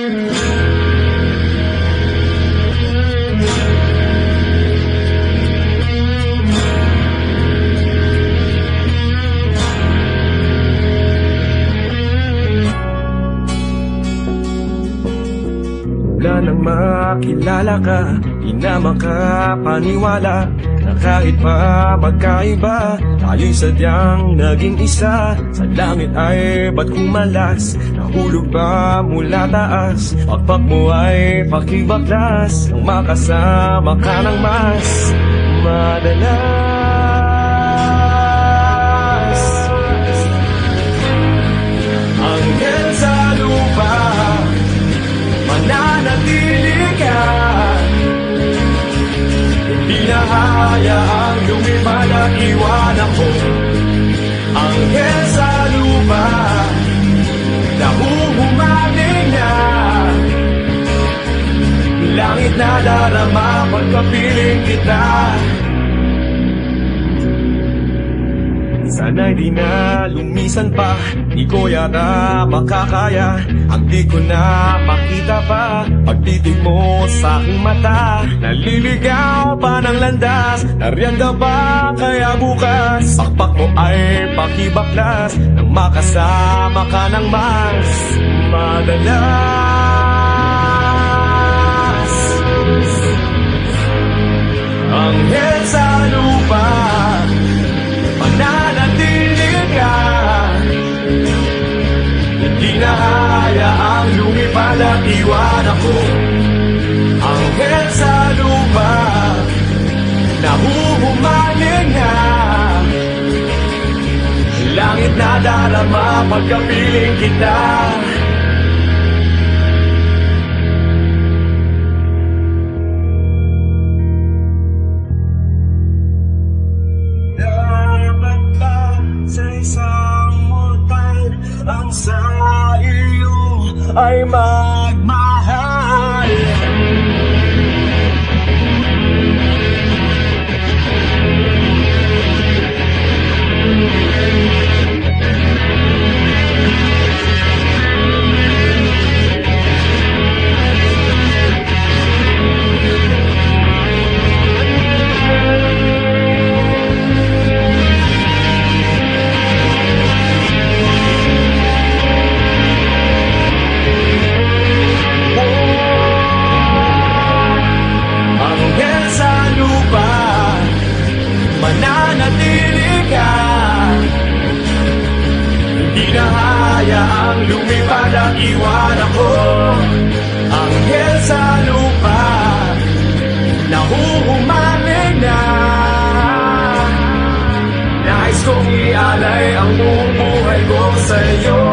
Mula nang makilala ka, di na makapaniwala na kahit pa magkaiba, tayo'y sadyang naging isa. Sa langit ay ba't kumalas, nahulog ba mula taas? Pagpag mo ay pakibaklas, nang makasama ka ng mas madalas. Anghel sa lupa, mananatili ka. Hindi na hayaang lumipad at iwan ako. Anghel sa lupa, nahuhumaling na. Langit na darama pagkapiling kita. Sana'y di na lumisan pa, di ko yata makakaya ang di ko na makita pa. Pagtitig mo sa aking mata, naliligaw pa ng landas. Nariyan ka ba kaya bukas? Pakpak mo ay pakibaklas, nang makasama ka ng mas madalas. Anghel sa lupa, mananatili ka. Hindi na hayaang lumipad at iwan ako. Anghel sa lupa, nahuhumaling na. Langit na darama pagkapiling kita. Ang sa iyo ay magmahal. Mananatili ka. Hindi na hayaang lumipad at iwan ako. Anghel sa lupa, nahuhumaling na. Nais kong ialay ang buong buhay ko sa iyo.